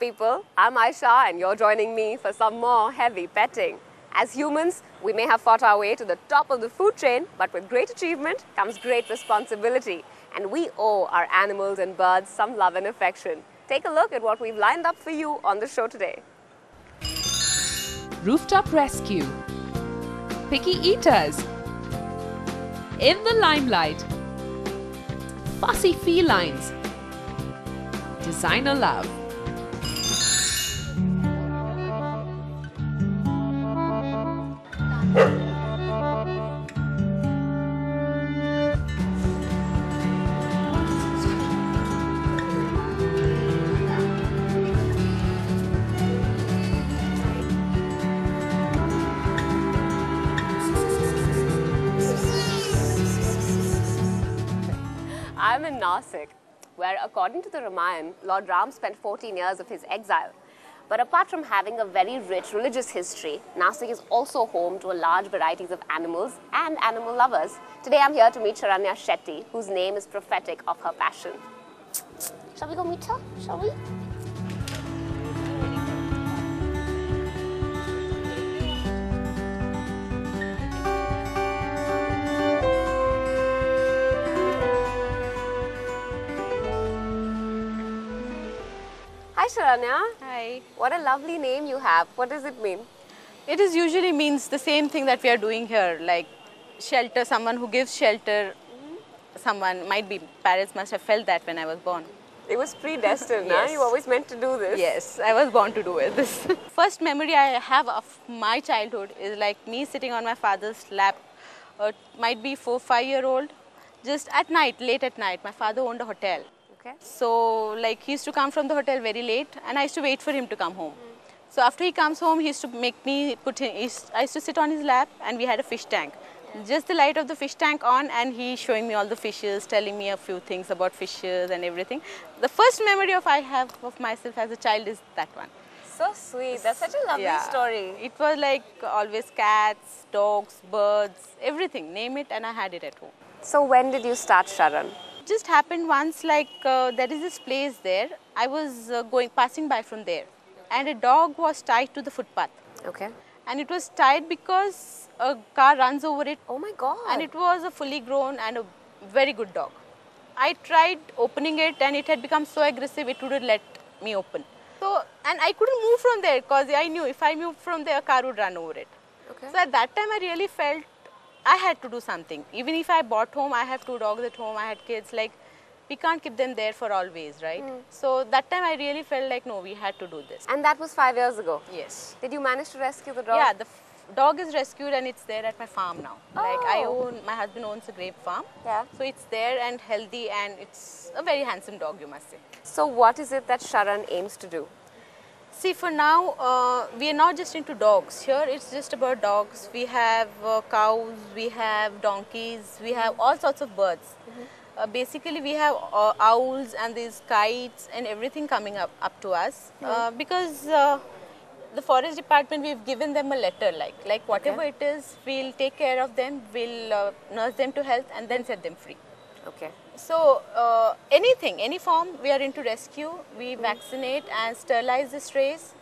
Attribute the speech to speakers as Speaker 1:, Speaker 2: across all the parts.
Speaker 1: people, I'm Aisha and you're joining me for some more heavy petting. As humans, we may have fought our way to the top of the food chain, but with great achievement comes great responsibility. And we owe our animals and birds some love and affection. Take a look at what we've lined up for you on the show today.
Speaker 2: Rooftop rescue. Picky eaters. In the limelight. Fussy felines. Designer love.
Speaker 1: I'm in Nasik, where according to the Ramayana, Lord Ram spent 14 years of his exile. But apart from having a very rich religious history, Nasik is also home to a large varieties of animals and animal lovers. Today I'm here to meet Sharanya Shetty, whose name is prophetic of her passion. Shall we go meet her? Shall we? Hi Sharanya.
Speaker 3: Hi.
Speaker 1: What a lovely name you have. What does it mean?
Speaker 3: It is usually means the same thing that we are doing here, like shelter, someone who gives shelter. Someone might be, parents must have felt that when I was born.
Speaker 1: It was predestined,
Speaker 3: Yes.
Speaker 1: huh? You always meant to do this.
Speaker 3: Yes, I was born to do it. This first memory I have of my childhood is like me sitting on my father's lap, might be 4-5-year-old, just at night, late at night. My father owned a hotel.
Speaker 1: Okay.
Speaker 3: So like he used to come from the hotel very late and I used to wait for him to come home. So after he comes home, he used to make me I used to sit on his lap and we had a fish tank. Just the light of the fish tank on and he showing me all the fishes, telling me a few things about fishes and everything. The first memory I have of myself as a child is that one.
Speaker 1: So sweet. That's such a lovely story.
Speaker 3: It was like always cats, dogs, birds, everything, name it, and I had it at home.
Speaker 1: So when did you start Sharan?
Speaker 3: Just happened once, like there is this place there. I was passing by from there and a dog was tied to the footpath.
Speaker 1: Okay.
Speaker 3: And it was tied because a car runs over it.
Speaker 1: Oh my God.
Speaker 3: And it was a fully grown and a very good dog. I tried opening it and it had become so aggressive it wouldn't let me open. So, and I couldn't move from there because I knew if I moved from there, a car would run over it.
Speaker 1: Okay.
Speaker 3: So at that time I really felt I had to do something. Even if I bought home, I have 2 dogs at home, I had kids, like we can't keep them there for always, right? So that time I really felt like no, we had to do this.
Speaker 1: And that was 5 years ago?
Speaker 3: Yes.
Speaker 1: Did you manage to rescue the dog?
Speaker 3: Yeah, the dog is rescued and it's there at my farm now.
Speaker 1: Oh.
Speaker 3: Like my husband owns a grape farm.
Speaker 1: Yeah.
Speaker 3: So it's there and healthy and it's a very handsome dog, you must say.
Speaker 1: So what is it that Sharan aims to do?
Speaker 3: See, for now, we are not just into dogs. Here, it's just about dogs. We have cows, we have donkeys, we have all sorts of birds. Basically, we have owls and these kites and everything coming up to us because the forest department, we've given them a letter like whatever it is, we'll take care of them, we'll nurse them to health and then set them free.
Speaker 1: Okay.
Speaker 3: So anything, any form, we are into rescue. We vaccinate and sterilize the strays.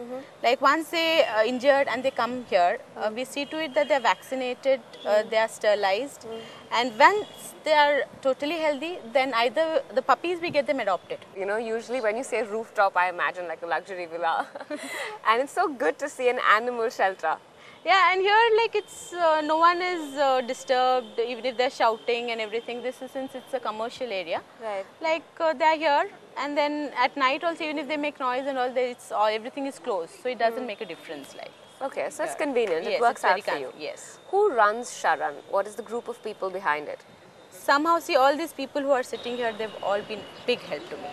Speaker 3: Like once they are injured and they come here, we see to it that they are vaccinated, they are sterilized. And once they are totally healthy, then either the puppies, we get them adopted.
Speaker 1: You know, usually when you say rooftop, I imagine like a luxury villa. And it's so good to see an animal shelter.
Speaker 3: Yeah, and here like it's no one is disturbed even if they're shouting and everything. This is since it's a commercial area.
Speaker 1: Right.
Speaker 3: Like they're here and then at night also even if they make noise and all, everything is closed. So it doesn't make a difference like.
Speaker 1: Okay, so it's convenient.
Speaker 3: Yes,
Speaker 1: It works
Speaker 3: it's very
Speaker 1: out for you.
Speaker 3: Yes.
Speaker 1: Who runs Sharan? What is the group of people behind it?
Speaker 3: Somehow see all these people who are sitting here, they've all been big help to me.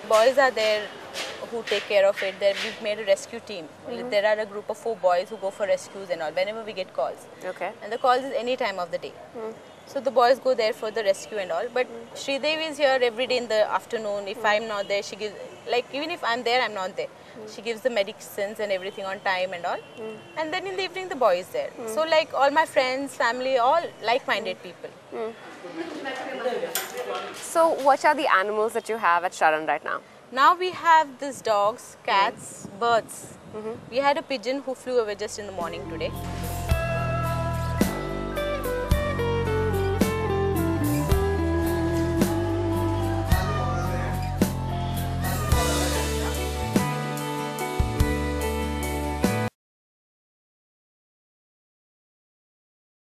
Speaker 3: Boys are there who take care of it. We've made a rescue team. There are a group of 4 boys who go for rescues and all whenever we get calls.
Speaker 1: Okay.
Speaker 3: And the calls is any time of the day. So the boys go there for the rescue and all. But Sridevi is here every day in the afternoon. If I'm not there, she gives, like even if I'm there, I'm not there. She gives the medicines and everything on time and all. And then in the evening, the boy is there. So like all my friends, family, all like-minded people.
Speaker 1: So what are the animals that you have at Sharan right now?
Speaker 3: Now we have these dogs, cats, birds. We had a pigeon who flew away just in the morning today.